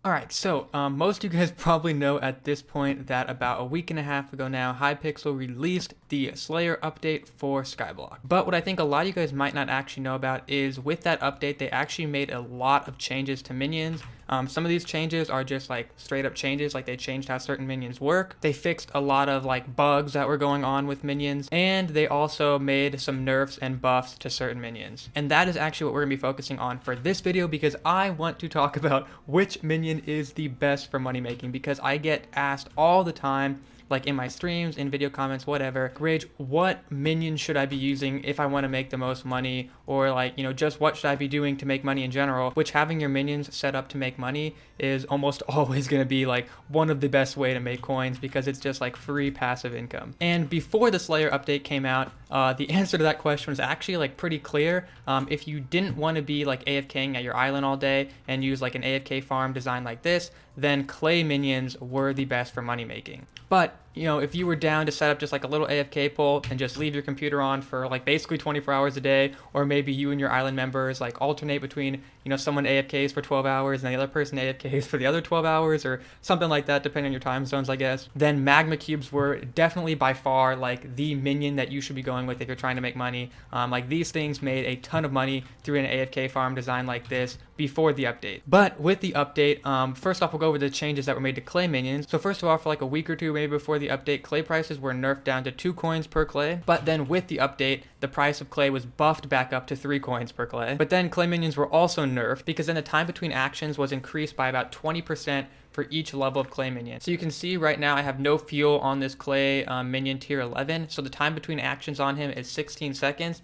Alright, so most of you guys probably know at this point that about a week and a half ago now, Hypixel released the Slayer update for Skyblock. But what I think a lot of you guys might not actually know about is with that update, they actually made a lot of changes to minions. Some of these changes are just like straight up changes, like they changed how certain minions work. They fixed a lot of like bugs that were going on with minions, and they also made some nerfs and buffs to certain minions. And that is actually what we're gonna be focusing on for this video, because I want to talk about which minion is the best for money making, because I get asked all the time, like in my streams, in video comments, whatever, Rage, what minion should I be using if I want to make the most money? Or like, you know, just what should I be doing to make money in general? Which having your minions set up to make money is almost always going to be like one of the best way to make coins, because it's just like free passive income. And before the Slayer update came out, the answer to that question was actually like pretty clear. If you didn't want to be like AFKing at your island all day and use like an AFK farm designed like this, then clay minions were the best for money making. But you know, if you were down to set up just like a little AFK pool and just leave your computer on for like basically 24 hours a day, or maybe you and your island members like alternate between, you know, someone AFKs for 12 hours and the other person AFKs for the other 12 hours or something like that, depending on your time zones, I guess, then Magma cubes were definitely by far like the minion that you should be going with if you're trying to make money. Like these things made a ton of money through an AFK farm designed like this before the update. But with the update, first off, we'll go over the changes that were made to clay minions. So first of all, for like a week or two maybe before the update, clay prices were nerfed down to 2 coins per clay. But then with the update, the price of clay was buffed back up to 3 coins per clay. But then clay minions were also nerfed, because then the time between actions was increased by about 20% for each level of clay minion. So you can see right now I have no fuel on this clay minion tier 11. So the time between actions on him is 16 seconds.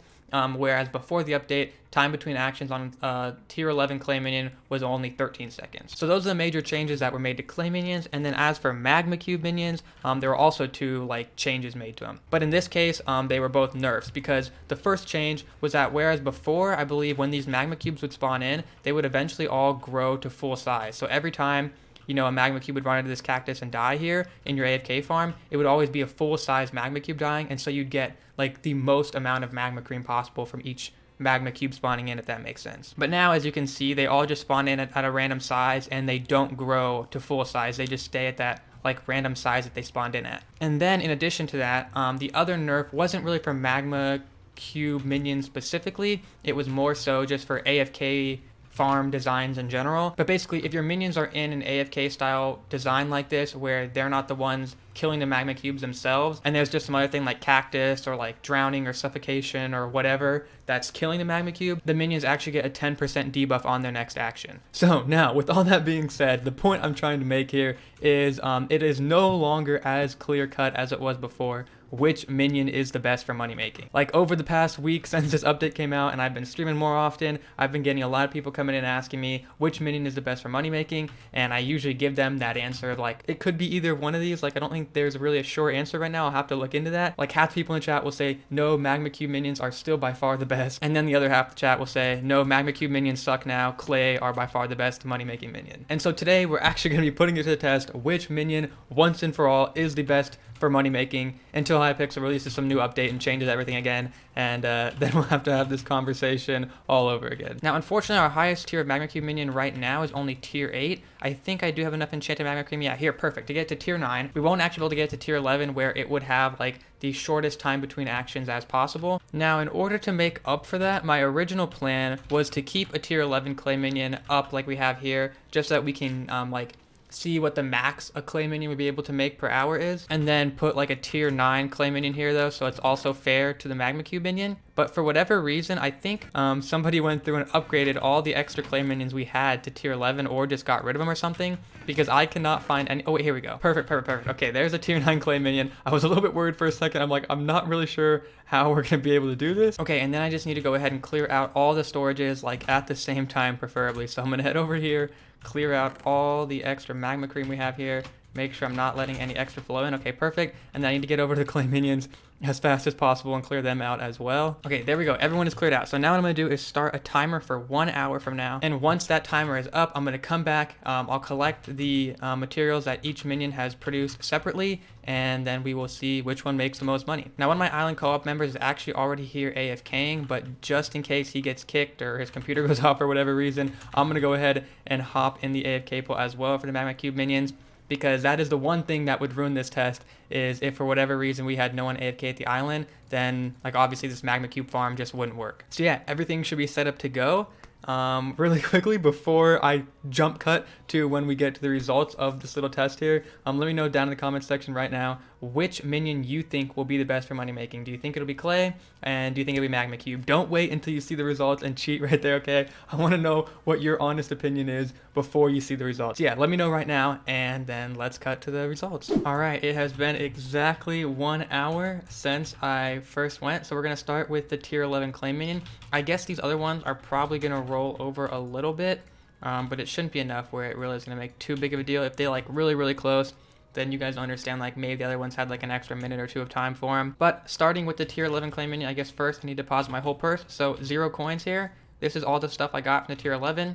Whereas before the update, time between actions on tier 11 clay minion was only 13 seconds. So those are the major changes that were made to clay minions. And then as for Magma cube minions, there were also 2 like changes made to them. But in this case, they were both nerfs, because the first change was that whereas before, I believe when these Magma cubes would spawn in, they would eventually all grow to full size. So every time, you know, a magma cube would run into this cactus and die here in your AFK farm, it would always be a full-size magma cube dying, and so you'd get like the most amount of magma cream possible from each magma cube spawning in, if that makes sense. But now, as you can see, they all just spawn in at a random size, and they don't grow to full size. They just stay at that like random size that they spawned in at. And then in addition to that, the other nerf wasn't really for magma cube minions specifically. It was more so just for AFK farm designs in general. But basically, if your minions are in an AFK style design like this, where they're not the ones killing the magma cubes themselves, and there's just some other thing like cactus or like drowning or suffocation or whatever that's killing the magma cube, the minions actually get a 10% debuff on their next action. So now, with all that being said, the point I'm trying to make here is it is no longer as clear cut as it was before which minion is the best for money making. Like over the past week since this update came out and I've been streaming more often, I've been getting a lot of people coming in asking me which minion is the best for money making, and I usually give them that answer like it could be either one of these. Like I don't think there's really a short answer right now. I'll have to look into that. Like half the people in the chat will say no, Magma cube minions are still by far the best, and then the other half of the chat will say no, Magma cube minions suck now, clay are by far the best money making minion. And so today we're actually going to be putting it to the test which minion once and for all is the best for money making, until Hypixel releases some new update and changes everything again, and then we'll have to have this conversation all over again. Now unfortunately, our highest tier of Magma cube minion right now is only tier 8. I think I do have enough enchanted Magma cream. Yeah, here, perfect. To get to tier 9, we won't actually be able to get to tier 11, where it would have like the shortest time between actions as possible. Now, in order to make up for that, my original plan was to keep a tier 11 clay minion up like we have here, just so that we can like see what the max a clay minion would be able to make per hour is, and then put like a tier 9 clay minion here though, so it's also fair to the Magma cube minion. But for whatever reason, I think somebody went through and upgraded all the extra clay minions we had to tier 11, or just got rid of them or something, because I cannot find any. Oh wait, here we go. Perfect. Okay, there's a tier 9 clay minion. I was a little bit worried for a second. I'm like, I'm not really sure how we're gonna be able to do this. Okay, and then I just need to go ahead and clear out all the storages like at the same time, preferably. So I'm gonna head over here, clear out all the extra magma cream we have here, Make sure I'm not letting any extra flow in. Okay, perfect. And then I need to get over to the clay minions as fast as possible and clear them out as well. Okay, there we go. Everyone is cleared out. So now what I'm going to do is start a timer for 1 hour from now. And once that timer is up, I'm going to come back. I'll collect the materials that each minion has produced separately, and then we will see which one makes the most money. Now, one of my island co-op members is actually already here AFKing, but just in case he gets kicked or his computer goes off for whatever reason, I'm going to go ahead and hop in the AFK pool as well for the Magma Cube minions. Because that is the one thing that would ruin this test, is if for whatever reason we had no one AFK at the island, then like obviously this Magma Cube farm just wouldn't work. So yeah, everything should be set up to go. Really quickly before I jump cut to when we get to the results of this little test here, let me know down in the comments section right now which minion you think will be the best for money making. Do you think it'll be clay, and do you think it'll be Magma Cube? Don't wait until you see the results and cheat right there, okay? I want to know what your honest opinion is before you see the results. Yeah, let me know right now, and then let's cut to the results. All right, it has been exactly 1 hour since I first went, so we're gonna start with the tier 11 clay minion. I guess these other ones are probably gonna roll over a little bit, but it shouldn't be enough where it really is gonna make too big of a deal. If they like really close, then you guys understand like maybe the other ones had like an extra minute or two of time for them. But starting with the tier 11 clay minion, I guess first I need to deposit my whole purse. So 0 coins here. This is all the stuff I got from the tier 11.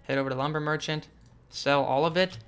Head over to Lumber Merchant, sell all of it.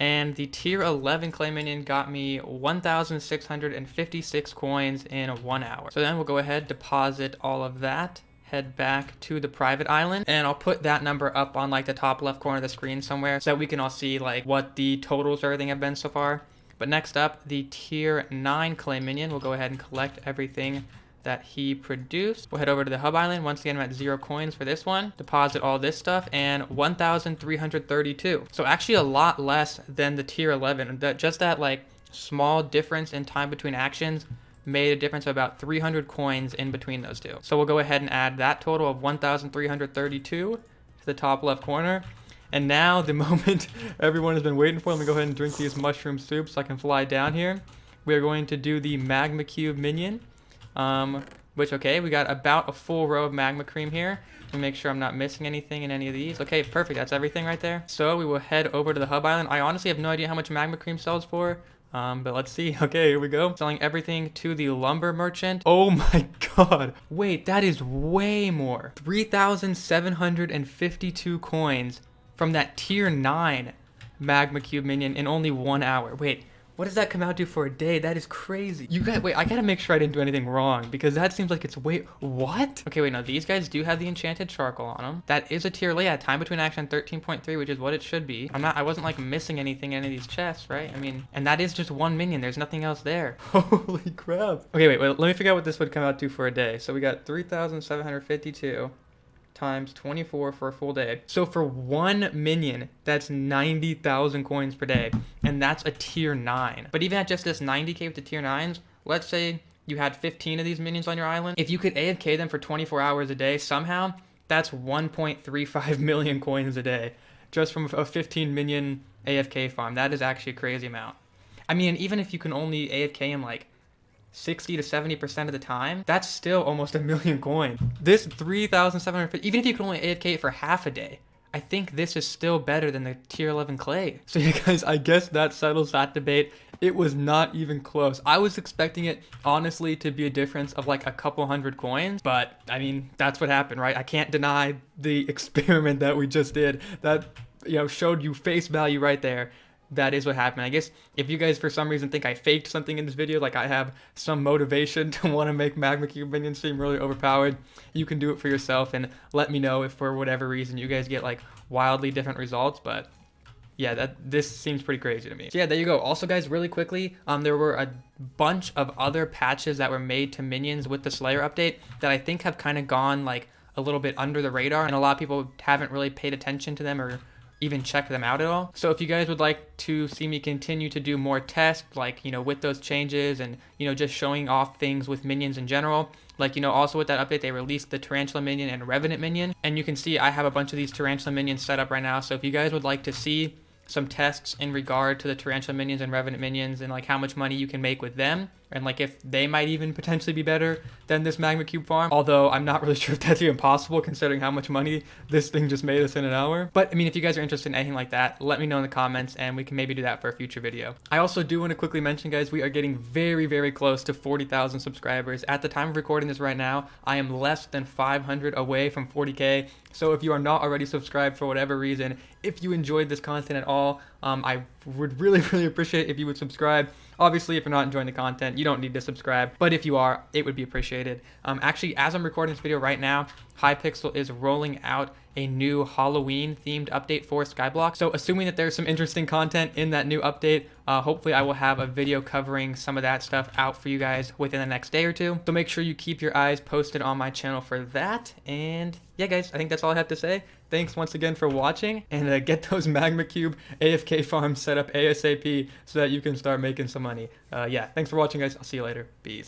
And the tier 11 clay minion got me 1,656 coins in 1 hour. So then we'll go ahead, deposit all of that, head back to the private island, and I'll put that number up on like the top left corner of the screen somewhere so that we can all see like what the totals of everything have been so far. But next up, the tier 9 clay minion. We'll go ahead and collect everything that he produced. We'll head over to the hub island. Once again, I'm at 0 coins for this one. Deposit all this stuff, and 1,332. So actually a lot less than the tier 11. Just that like small difference in time between actions made a difference of about 300 coins in between those two. So we'll go ahead and add that total of 1,332 to the top left corner. And now the moment everyone has been waiting for, let me go ahead and drink these mushroom soups so I can fly down here. We are going to do the Magma Cube minion, which, okay, we got about a full row of magma cream here. Let me make sure I'm not missing anything in any of these. Okay, perfect, that's everything right there. So we will head over to the hub island. I honestly have no idea how much magma cream sells for. But let's see. Okay, here we go. Selling everything to the lumber merchant. Oh my god. Wait, that is way more. 3,752 coins from that tier 9 Magma Cube minion in only 1 hour. Wait, what does that come out to for a day? That is crazy. You guys, wait, I gotta make sure I didn't do anything wrong because that seems like it's way, what? Okay, wait, no, these guys do have the enchanted charcoal on them. That is a tier, yeah, time between action 13.3, which is what it should be. I wasn't like missing anything in any of these chests, right? I mean, and that is just one minion. There's nothing else there. Holy crap. Okay, wait, let me figure out what this would come out to for a day. So we got 3,752. times 24 for a full day. So for one minion, that's 90,000 coins per day, and that's a tier 9. But even at just this 90k with the tier 9s, let's say you had 15 of these minions on your island. If you could AFK them for 24 hours a day somehow, that's 1.35 million coins a day just from a 15 minion AFK farm. That is actually a crazy amount. I mean, even if you can only AFK him like 60 to 70% of the time, that's still almost a million coins. This 3,750, even if you can only AFK it for half a day, I think this is still better than the tier 11 clay. So yeah guys, I guess that settles that debate. It was not even close. I was expecting it honestly to be a difference of like a couple hundred coins, but I mean, that's what happened, right? I can't deny the experiment that we just did. That, you know, showed you face value right there. That is what happened. I guess if you guys for some reason think I faked something in this video, like I have some motivation to want to make Magma Cube minions seem really overpowered, you can do it for yourself and let me know if for whatever reason you guys get like wildly different results. But yeah, this seems pretty crazy to me. So yeah, there you go. Also guys, really quickly, there were a bunch of other patches that were made to minions with the Slayer update that I think have kind of gone like a little bit under the radar, and a lot of people haven't really paid attention to them or even check them out at all. So if you guys would like to see me continue to do more tests, like, you know, with those changes and, you know, just showing off things with minions in general, like, you know, also with that update, they released the Tarantula minion and Revenant minion. And you can see I have a bunch of these Tarantula minions set up right now. So if you guys would like to see some tests in regard to the Tarantula minions and Revenant minions and like how much money you can make with them, and like if they might even potentially be better than this Magma Cube farm. Although I'm not really sure if that's even possible considering how much money this thing just made us in an hour. But I mean, if you guys are interested in anything like that, let me know in the comments and we can maybe do that for a future video. I also do want to quickly mention, guys, we are getting very, very close to 40,000 subscribers. At the time of recording this right now, I am less than 500 away from 40K. So if you are not already subscribed for whatever reason, if you enjoyed this content at all, I would really, really appreciate it if you would subscribe. Obviously, if you're not enjoying the content, you don't need to subscribe, but if you are, it would be appreciated. Actually, as I'm recording this video right now, Hypixel is rolling out a new Halloween-themed update for Skyblock. So assuming that there's some interesting content in that new update, hopefully I will have a video covering some of that stuff out for you guys within the next day or two. So make sure you keep your eyes posted on my channel for that. And yeah, guys, I think that's all I have to say. Thanks once again for watching, and get those Magma Cube AFK farms set up ASAP so that you can start making some money. Yeah, thanks for watching, guys. I'll see you later. Peace.